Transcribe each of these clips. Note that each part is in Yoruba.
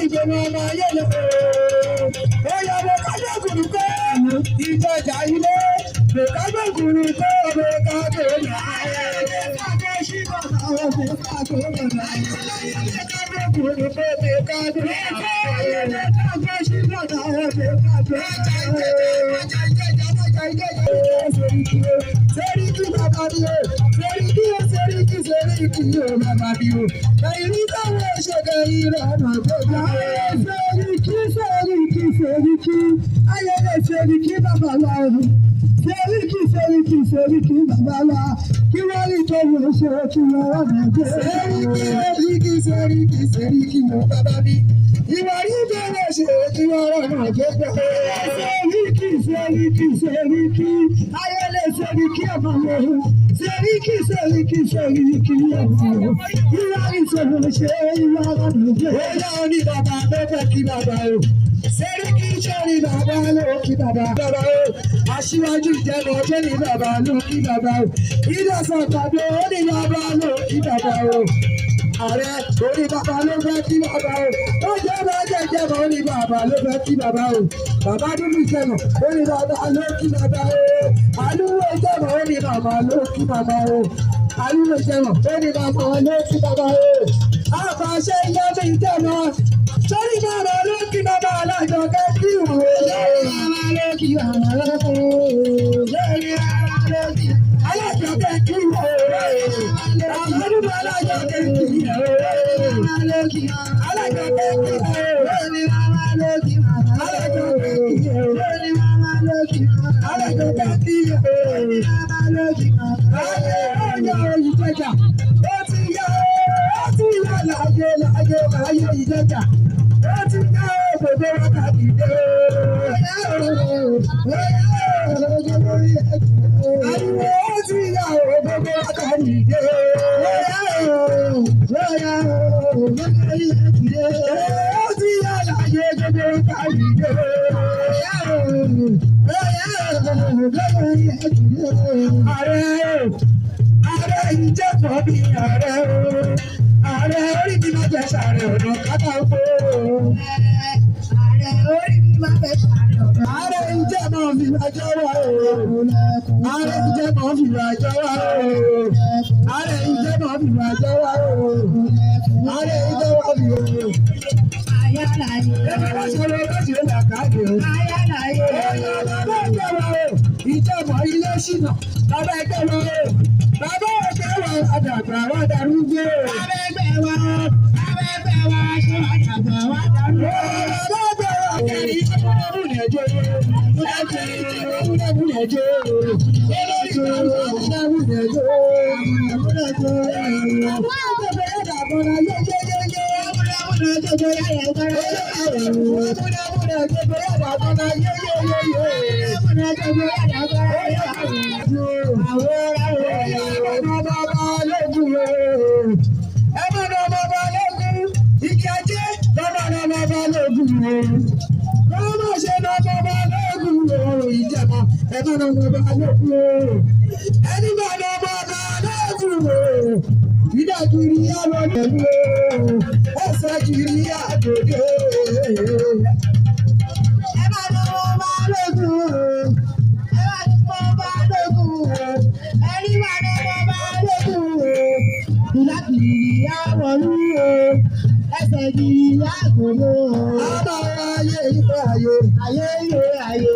ìgbẹ́ máa máa yẹ lọ. Ó yà wọ kájọ́gùn kọ́ ìjọjà ilé. Kájọ́gùn kọ́ ọ̀rọ̀ kájọ́ náà. Kájọ́ sí bàbá ọ̀rọ̀ kájọ́ náà. Kájọ́gùn kọ́ ọ̀rọ̀ kájọ́ náà. Kájọ́ sí bàbá ọ̀rọ̀ kájọ́ náà. Seriki bàbá mi o, Seriki o, Seriki, Seriki o bàbá mi o. Ẹ̀yin táwọn ṣẹ̀dẹ̀ ìrọ̀nà tó gbà. Seriki, Seriki, Seriki, ayẹyẹ Seriki bàbá wa o. Seriki, Seriki, Seriki bàbá wa. Kí wọ́n rí tọ́wọ́ ṣe kí wọ́n wà lọ́jọ́. Seriki, Seriki, Seriki, Seriki o bàbá mi. Ìwà rí tọ́wọ́ ṣe kí wọ́n wà lọ́jọ́. Seriki, Seriki, Seriki, ayẹyẹ Seriki ọmọ mi. Seriki, Seriki, Seriki ọmọ mi. Ìwà rí tọ́wọ́ ṣe ìwà wà lọ́jọ́. Ó yá ọ ní bàbá mẹ́fẹ́ kí bàbá o. Seriki sọ́ni bàbá ló kí bàbá. Bàbá o, aṣíwájú ìjẹun ọjọ́ ní bàbá ló kí bàbá o. Ìdọ̀sán tàbí ó ní bàbá ló kí bàbá o. Ààrẹ orí bàbá ló fẹ́ kí bàbá o. Ó jẹ́ bá jẹ́jẹ́ mọ́ ní bàbá ló fẹ́ kí bàbá o. Bàbá dúdú ìjẹun ó ní bàbá ló kí bàbá o. Àlúwò ìjẹun ó ní bàbá ló kí bàbá o. Àlúwò ìjẹun ó ní bàbá ló kí bàbá o. Àfàṣẹ ìyá mi ìjẹun sọ́ni bàbá ló kí bàbá alájọ kẹ́kí wò. Bàbá ló kí bàbá lọ́kọ̀. Sọ́ni bàbá ló kí alájọ kẹ́kí wò. Bàbá dúdú alájọ kẹ́kí wò. Bàbá ló kí alájọ kẹ́kí wò. Sọ́ni bàbá ló kí alájọ kẹ́kí wò. Sọ́ni bàbá ló kí alájọ kẹ́kí wò. Bàbá ló kí ọjọ́ ìjẹjà. Ó ti yá láyé ìjẹjà. Ó ti yá gbogbo wákàtí dé. Ariwo ó ti yá gbogbo wákàtí dé. Ó ti yá láyé gbogbo wákàtí dé. Ààrẹ ìjẹ́pọ̀ bí ààrẹ o. Ààrẹ orí mi máa jẹ́ sàrẹ̀ ọ̀nà Kakanfò. Ààrẹ orí mi máa jẹ́ sàrẹ̀ ọ̀nà. Ààrẹ ìjẹ́ máa fi wájọ́ wá o. Ààrẹ ìjẹ́ máa fi wájọ́ wá o. Ààrẹ ìjẹ́ máa fi wájọ́ wá o. Ààrẹ ìjẹ́ máa fi wájọ́ wá o. Ẹni wá sọ̀rọ̀ láti ọ̀nà káàdì o. Ìjọba ilé ṣìnà, bàbá ẹgbẹ́ wa o. Bàbá ẹgbẹ́ wa àdàgbà wa darúgbó. Bàbá ẹgbẹ́ wa ṣe àdàgbà wa darúgbó. Bàbá ẹgbẹ́ wa kẹ́rì múnẹ̀jọ́. Múnẹ̀jọ́. Ìdájúrí àlọ́dẹ̀lú ẹsẹ̀ kiri àdòdó. Ẹ máa lọ́wọ́ máa lógún. Ẹ máa lọ́wọ́ máa lógún. Ẹni máa lọ́wọ́ máa lógún. Ìdájúrí àwọ̀lú ẹsẹ̀ kiri àdòdó. Àbá ayé ìfẹ́ ayé. Ayé ìfẹ́ ayé.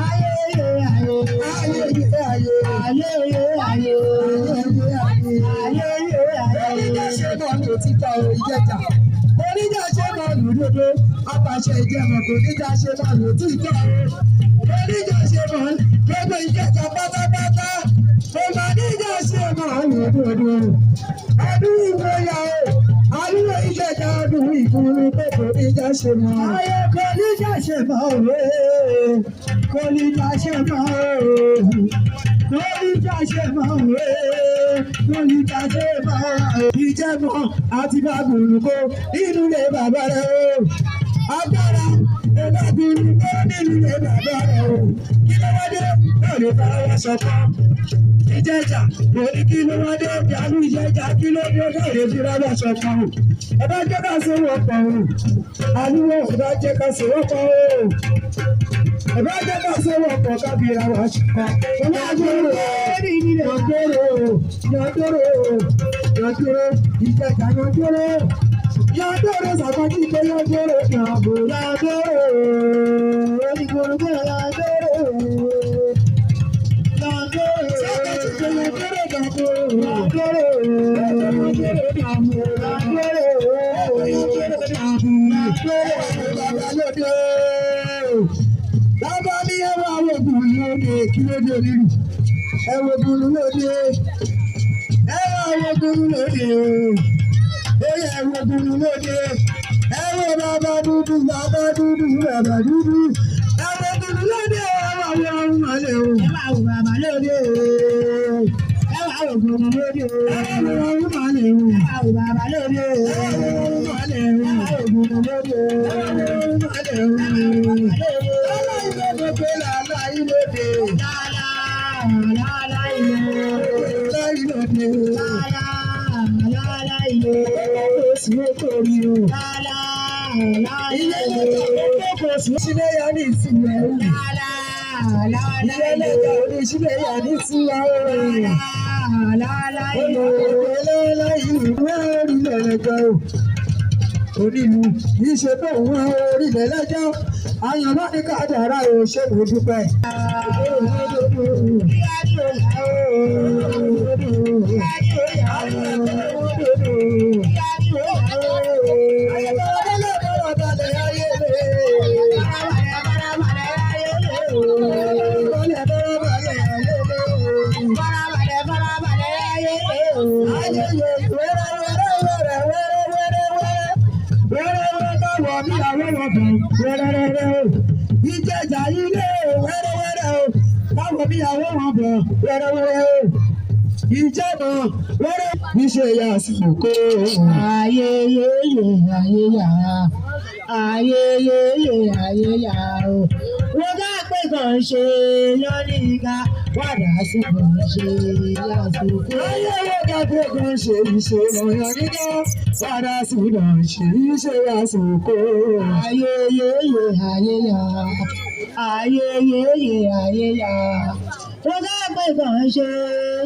Ayé ìfẹ́ ayé. Ayé ìfẹ́ ayé. Ayé ìfẹ́ ayé. Oníjà ṣe bọ́ọ̀lù òtítọ́ ìjẹta. Oníjà ṣe bọ́ọ̀lù òdodo. Apàṣẹ ìjẹmọ̀ kò níjà ṣe bọ́ọ̀lù òtítọ́. Oníjà ṣe bọ́ọ̀lù gbogbo ìjẹta pátápátá. Ọmọ níjà ṣe bọ́ọ̀lù òdodo. Ọdún ìgbóyà o. Àlùwẹ̀ ìjẹta ọdún ìkúrú pé kò níjà ṣe mọ́. Ayé kò níjà ṣe mọ́ òwe. Kò níjà ṣe mọ́ òwe. Lóríjà ṣe máa ń wé, lóríjà ṣe máa ń wé. Ìjẹ́mọ̀ àti bàbùrùkọ nínú ilé bàbá rẹ̀ o. Agbára bàbùrùkọ nínú ilé bàbá rẹ̀ o. Kí ló wá dé? Náà lè bá wa sọ̀kan. ìjẹjà lórí kí ló wá dé ìyálù ìjẹjà kí ló dé káyọ̀ sí rábà sọ̀kan o ẹ bá jẹ́ ká ṣe wọ́pọ̀ o àlùwọ̀ ẹ bá jẹ́ ká ṣe wọ́pọ̀ o ẹ bá jẹ́ ká ṣe wọ́pọ̀ kábíyà wá ṣùkọ́ ọmọ àgbọ̀rọ̀ yọ̀dọ̀rọ̀ ìjẹjà yọ̀dọ̀rọ̀ sàkọ́jú pé yọ̀dọ̀rọ̀ yàgò yọ̀dọ̀rọ̀ ìgbòrògbò Bàbá ní ẹwà àwọn ògùn lóde kí ló dé nínú ẹwà ògùn lóde ẹwà àwọn ògùn lóde ẹwà ògùn lóde ẹwà bàbá dúdú bàbá dúdú bàbá dúdú ẹwà ògùn lóde ẹwà àwọn ọmọ alẹ́ o ẹwà àwọn bàbá lóde ẹwà ògùn lóde ẹwà àwọn ọmọ alẹ́ o ẹwà àwọn bàbá lóde ẹwà àwọn ọmọ alẹ́ o ẹwà ògùn lóde ẹwà àwọn ọmọ alẹ́ onílù yìí ṣe pé òun àwọn orílẹ̀ lẹ́jọ́ àyànmọ́ ní kádàrá ò ṣe kò dúpẹ́. Ìjẹjà ilé wẹ́rẹ́wẹ́rẹ́ o, báwo bí àwọn wọn bọ̀ wẹ́rẹ́wẹ́rẹ́ o. Ìjẹ̀bọ̀ wẹ́rẹ́ níṣẹ́ ya àsìkò. Ayẹyẹ ayẹyà ayẹyẹ ayẹyà o. Wọ́n bá pé kàn ṣe yọ́nìkà wàdà sí kàn ṣe yàtúkọ̀. Ayẹyẹ kàpé kàn ṣe ìṣe yọ́nìkà wàdà sí kàn ṣe ìṣe yàtúkọ̀. Ayẹyẹ ayẹyà ayẹyẹ ayẹyà. Wọ́n bá pé kàn ṣe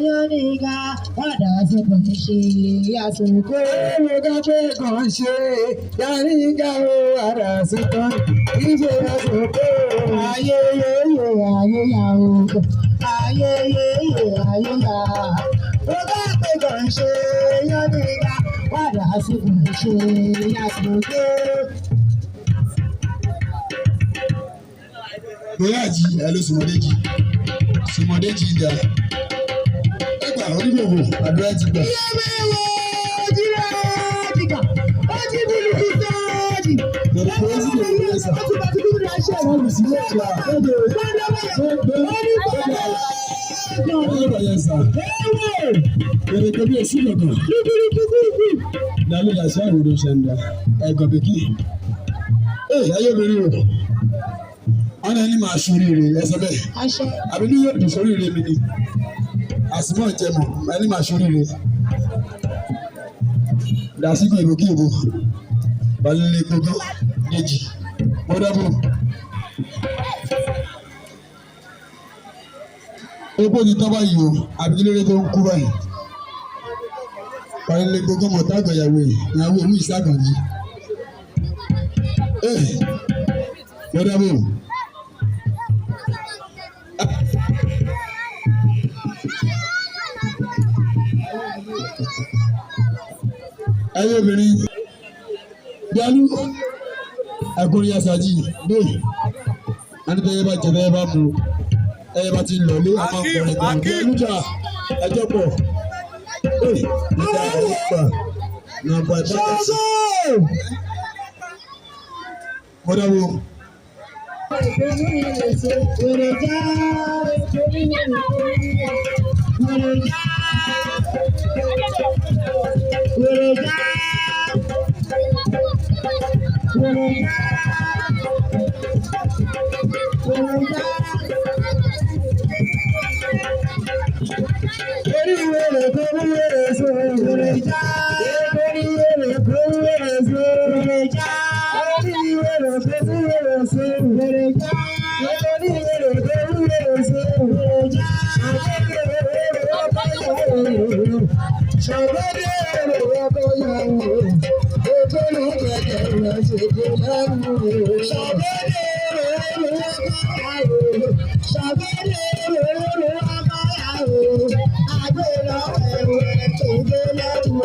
yọ́nìkà wàdà sí kàn ṣe yàtúkọ̀. Wọ́n bá pé kàn ṣe yọ́nìkà wàdà sí kàn ṣe yàtúkọ̀. Ayẹyẹ ayẹyà o, ayẹyẹ ayẹyà. Wọ́n bá pé kàn ṣe yọ́nìkà wàdà sí kàn ṣe yàtúkọ̀. Bóyájì ẹ ló Sùmọ́déjì Sùmọ́déjì dà ẹ gbà onígbòho àdúrà ti gbà. Bẹ̀rẹ̀ pé ó sì lè wọlé sà. Wọ́n lù sí lẹ́kọ̀ọ́ àkọ́dọ̀ ọ̀yẹ̀ sà. Bẹ̀rẹ̀ pé bí èsì lọ̀gàn. Dàmí làṣẹ àwòrán ṣẹ̀ǹdà ẹ̀gàn bèkì. Ayé obìnrin o. Wọ́n ní máa ṣoríire ẹsẹ̀ bẹ́ẹ̀. Àbí ní yóò dùn sóríire mi ni. Àsìmọ́ ìjẹmọ̀ ẹni máa ṣoríire. Dàsíkò ìbò kí ìbò. Balẹ̀ gbogbo Déjì. Mọ́dọ́bù. Epo ti tọ́ báyìí o, àbí kílódé tó ń kú báyìí. Balẹ̀ gbogbo mọ̀tá àgbàyàwó ìyàwó ìlú ìsàkànjì. Mọ́dọ́bù. Ayé obìnrin Bíálú ẹ̀kúnrin Asaji dé anítẹ̀yẹ bá jẹ bẹ́ẹ̀ bá mu ẹ̀yẹ bá ti lọ lé àwọn ọkùnrin kan Bíálú jà ẹjọ́ pọ̀ nígbà ọ̀pá nàbà ìbátasí. Mọ́dàwó. Ṣàgbọ́dé ẹ̀rọ ọkọ̀ yàwó. Ojú ló kẹ̀kẹ́ rẹ̀ ṣèké lẹ́nu. Ṣàgbọ́dé ẹ̀rọ ọkọ̀ yàwó. Ṣàgbọ́dé ẹ̀rọ ọkọ̀ yàwó. Àgbèrò ẹ̀rọ ṣèké lẹ́nu.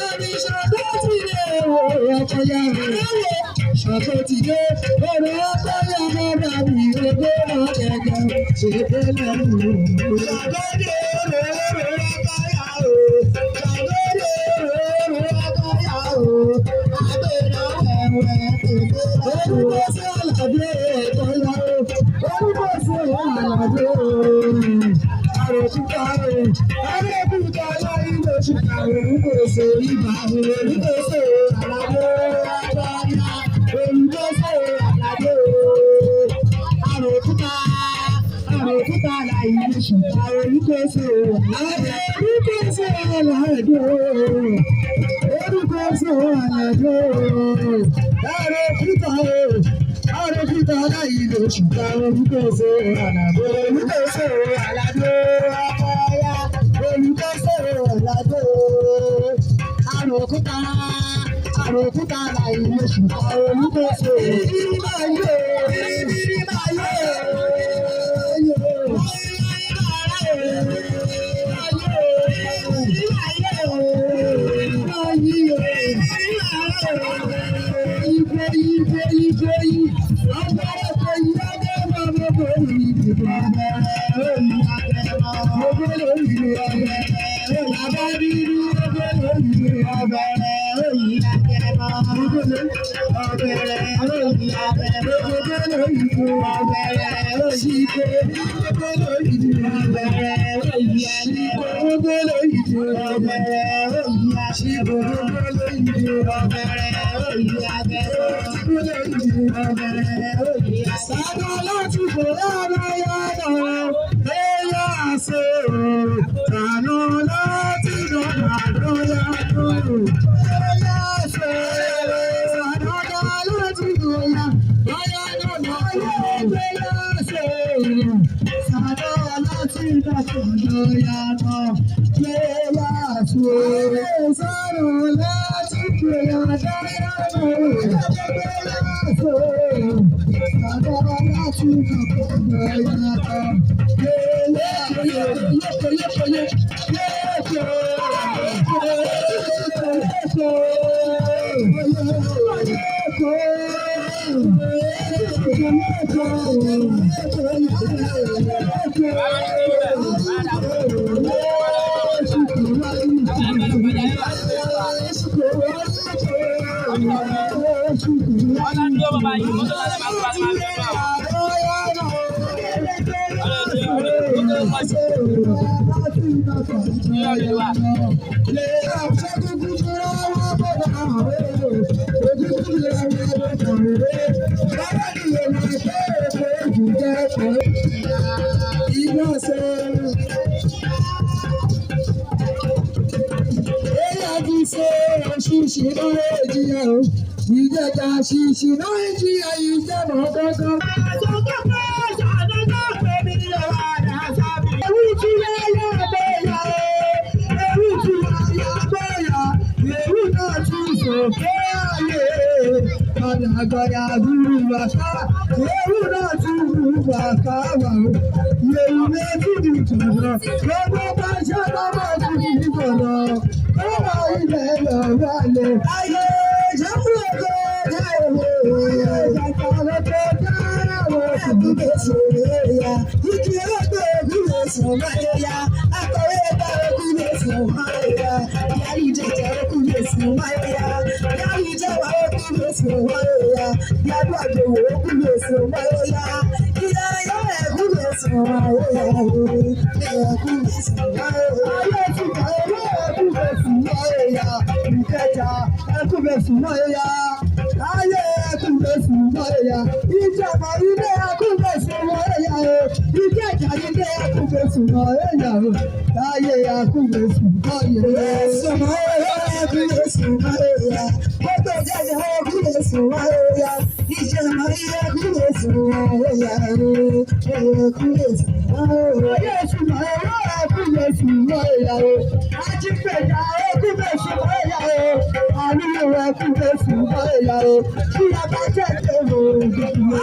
Ẹni ṣàgbọ́dé ẹ̀rọ ọkọ̀ yàwó. Ṣàgbọ́dé ẹ̀rọ ọkọ̀ yàwó. Bàbí ojú ló kẹ̀kẹ́ ṣèké lẹ́nu. Ṣàgbọ́dé ẹ̀rọ ọkọ̀ yàwó. Àròkúta láì lóṣù àwọn olùkóso ìrírí máa yọ ìrírí máa yọ ayé sùnmọ́ ẹ̀rọ ẹ̀kúnlẹ̀ sùnmọ́ ìyàwó ajípẹ̀dá ẹ̀kúnlẹ̀ sùnmọ́ ìyàwó àníyàn ẹ̀kúnlẹ̀ sùnmọ́ ìyàwó tí a bá jẹ́ tèmọ̀ òjòjò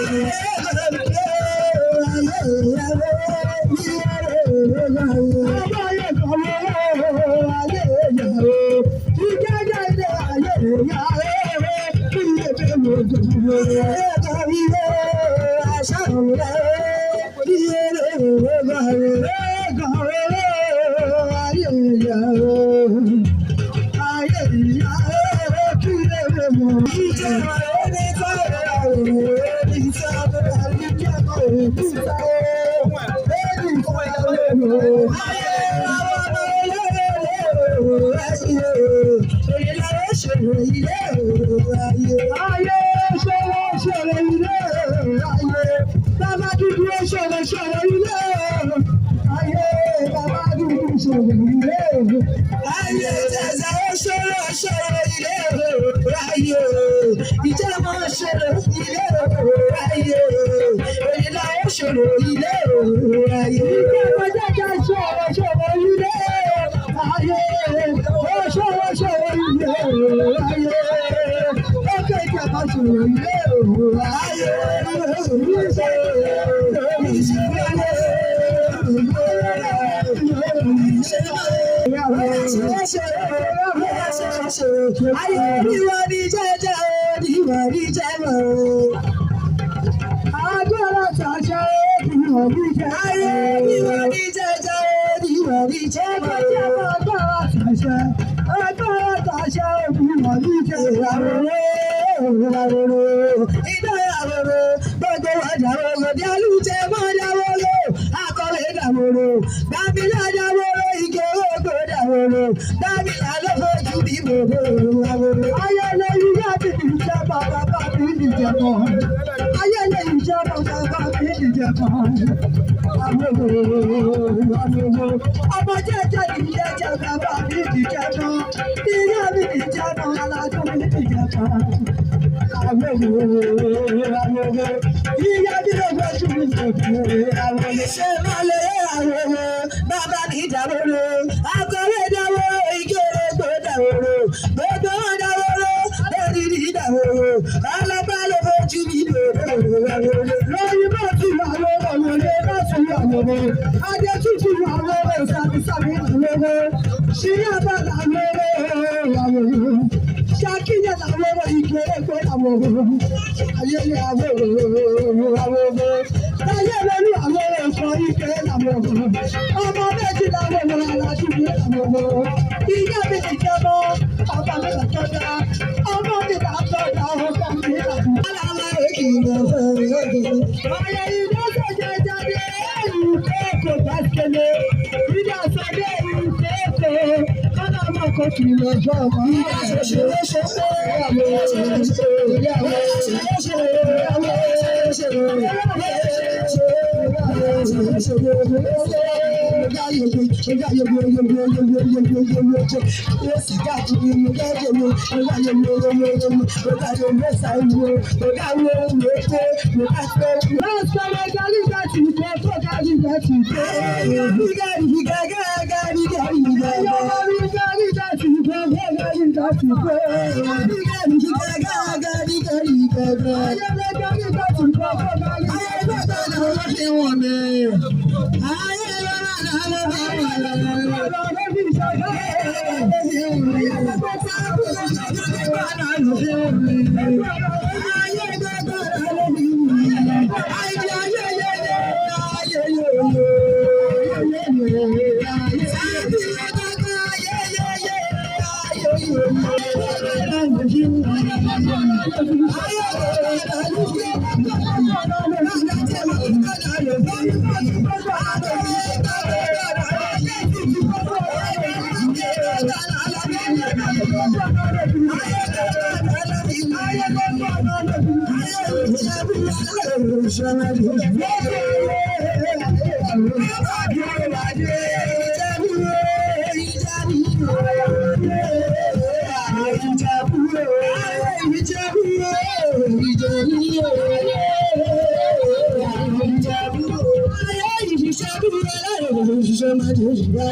òṣèlú ṣiṣẹ́ máa jẹ́ òṣìṣẹ́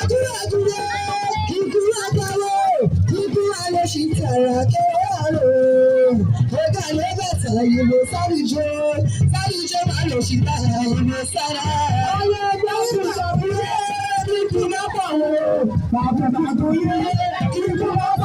àdúrà kíkú àgbáwọ̀ kíkú àlọ́ṣì tààrà kéwàrò ọ̀gá ló bẹ̀tà ìlú sáríjọ́ máa lọ sí tààrà ìlú sára. ọ̀yọ́ ẹgbẹ́ òkú sọ̀rọ̀ kíkú náà pọ̀ wọ́n bàbá bàbá yẹ kíkú náà.